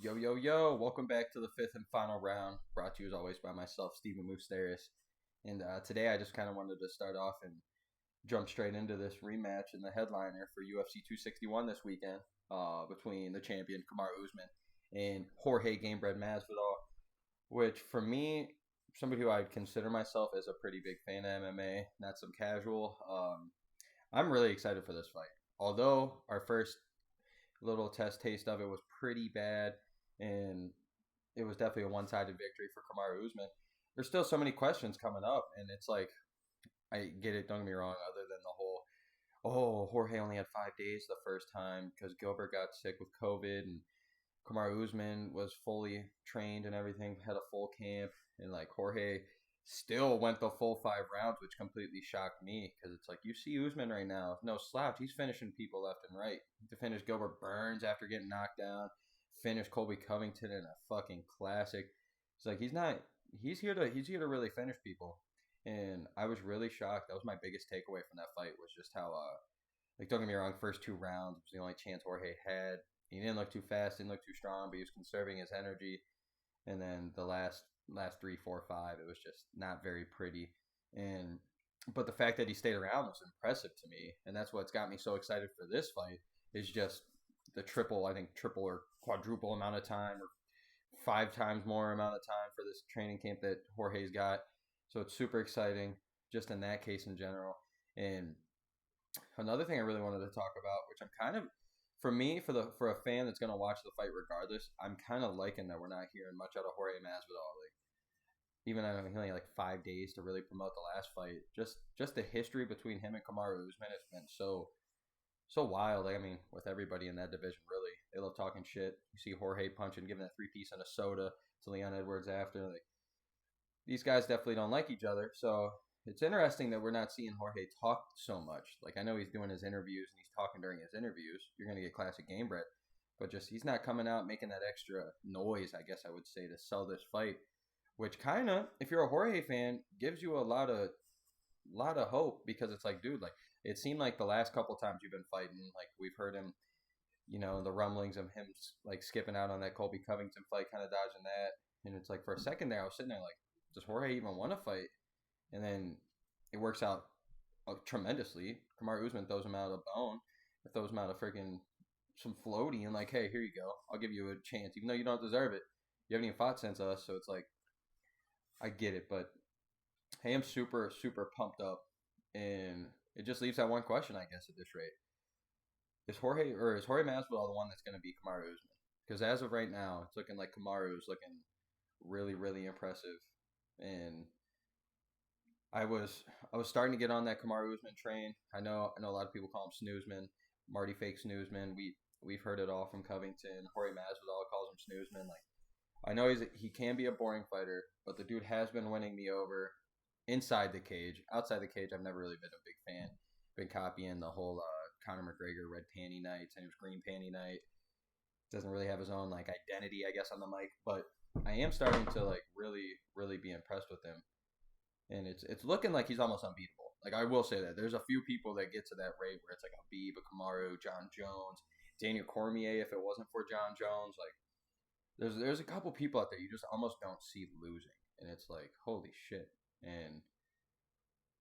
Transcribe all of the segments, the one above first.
Yo, yo, yo, welcome back to the fifth and final round. Brought to you as always by myself, Stephen Moustaris. And today I just kind of wanted to start off and jump straight into this rematch and the headliner for UFC 261 this weekend between the champion Kamaru Usman and Jorge Gamebred Masvidal, which for me, somebody who I'd consider myself as a pretty big fan of MMA, not some casual, I'm really excited for this fight. Although our first little test taste of it was pretty bad, and it was definitely a one-sided victory for Kamaru Usman. There's still so many questions coming up, and it's like I get it. Don't get me wrong. Other than the whole, oh, Jorge only had 5 days the first time because Gilbert got sick with COVID, and Kamaru Usman was fully trained and everything, had a full camp, and like Jorge still went the full 5 rounds, which completely shocked me because it's like you see Usman right now, no slouch, he's finishing people left and right. To finish Gilbert Burns after getting knocked down, finish Colby Covington in a fucking classic. It's like he's here to really finish people, and I was really shocked. That was my biggest takeaway from that fight was just how like don't get me wrong, first 2 rounds was the only chance Jorge had. He didn't look too fast, didn't look too strong, but he was conserving his energy. And then the last 3, 4, 5, it was just not very pretty. And but the fact that he stayed around was impressive to me, and that's what's got me so excited for this fight. Is just the triple, I think triple or quadruple amount of time, or 5 times more amount of time for this training camp that Jorge's got. So it's super exciting, just in that case in general. And another thing I really wanted to talk about, which I'm kind of for me, for a fan that's gonna watch the fight regardless, I'm kind of liking that we're not hearing much out of Jorge Masvidal. Like even though he only had like 5 days to really promote the last fight, just the history between him and Kamaru Usman has been so wild. Like, I mean, with everybody in that division, really, they love talking shit. You see Jorge punching, giving a 3-piece and a soda to Leon Edwards after. Like these guys definitely don't like each other, so it's interesting that we're not seeing Jorge talk so much. Like I know he's doing his interviews and he's talking during his interviews. You're gonna get classic Gamebred, but just he's not coming out making that extra noise, I guess I would say, to sell this fight. Which kind of, if you're a Jorge fan, gives you a lot of hope because it's like, dude, like it seemed like the last couple times you've been fighting, like we've heard him, the rumblings of him like skipping out on that Colby Covington fight, kind of dodging that, and it's like for a second there, I was sitting there like, does Jorge even want to fight? And then it works out tremendously. Kamaru Usman throws him out a bone, throws him out a freaking some floaty, and like, hey, here you go, I'll give you a chance, even though you don't deserve it. You haven't even fought since us, so it's like, I get it, but hey, I'm super super pumped up, and it just leaves that one question, I guess, at this rate: is Jorge Masvidal the one that's going to beat Kamaru Usman? Because as of right now, it's looking like Kamaru is looking really really impressive, and I was starting to get on that Kamaru Usman train. I know a lot of people call him Snoozman, Marty Fake Snoozman. We've heard it all from Covington. Jorge Masvidal calls him Snoozman. Like I know he can be a boring fighter, but the dude has been winning me over inside the cage. Outside the cage, I've never really been a big fan. Been copying the whole Conor McGregor red panty nights and his green panty night. Doesn't really have his own like identity, I guess, on the mic. But I am starting to like really really be impressed with him, and it's looking like he's almost unbeatable. Like I will say that there's a few people that get to that rate where it's like a Khabib, a Kamaru, John Jones, Daniel Cormier. If it wasn't for John Jones, like there's a couple people out there you just almost don't see losing, and it's like holy shit. And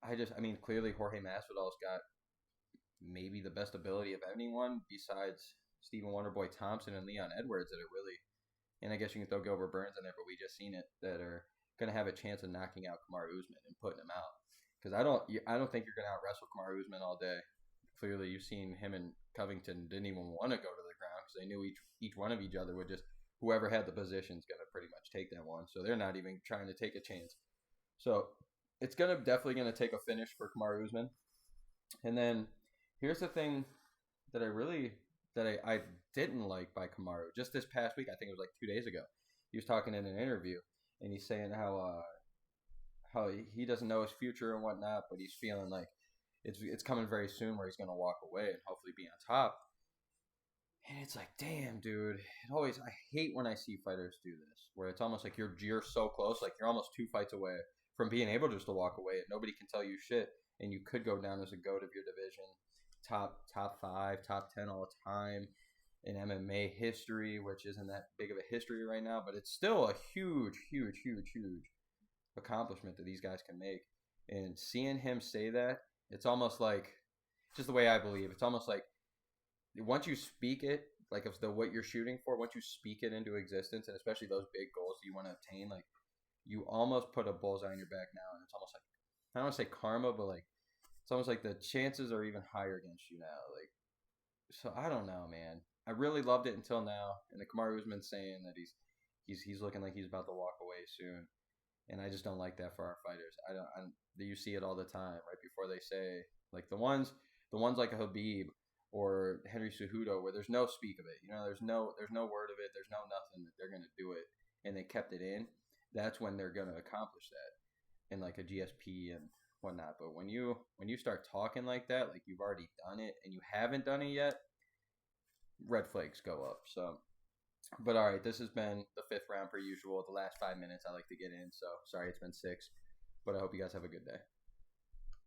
I mean, clearly Jorge Masvidal's got maybe the best ability of anyone besides Stephen Wonderboy Thompson and Leon Edwards that are really, and I guess you can throw Gilbert Burns in there, but we just seen it, that are going to have a chance of knocking out Kamaru Usman and putting him out. Because I don't think you're going to out wrestle Kamaru Usman all day. Clearly, you've seen him and Covington didn't even want to go to the ground because they knew each one of each other would just, whoever had the position is going to pretty much take that one. So they're not even trying to take a chance. So it's definitely going to take a finish for Kamaru Usman. And then here's the thing that I didn't like by Kamaru just this past week. I think it was like 2 days ago. He was talking in an interview and he's saying how he doesn't know his future and whatnot, but he's feeling like it's coming very soon where he's going to walk away and hopefully be on top. And it's like, damn, dude. I hate when I see fighters do this, where it's almost like you're so close, like you're almost 2 fights away from being able just to walk away, and nobody can tell you shit, and you could go down as a goat of your division, top 5, top 10 all the time, in MMA history, which isn't that big of a history right now, but it's still a huge, huge, huge, huge accomplishment that these guys can make. And seeing him say that, it's almost like, just the way I believe, it's almost like once you speak it, like if the what you're shooting for, once you speak it into existence, and especially those big goals that you want to obtain, like you almost put a bullseye on your back now, and it's almost like, I don't want to say karma, but like it's almost like the chances are even higher against you now. Like, so I don't know, man. I really loved it until now, and the Kamaru Usman saying that he's looking like he's about to walk away soon, and I just don't like that for our fighters. I don't. You see it all the time, right before they say, like the ones like a Habib or Henry Cejudo, where there's no speak of it. You know, there's no word of it. There's no nothing that they're gonna do it, and they kept it in. That's when they're gonna accomplish that in like a GSP and whatnot. But when you start talking like that, like you've already done it and you haven't done it yet, red flags go up. So, but all right, this has been the fifth round per usual. The last 5 minutes I like to get in. So sorry it's been six, but I hope you guys have a good day.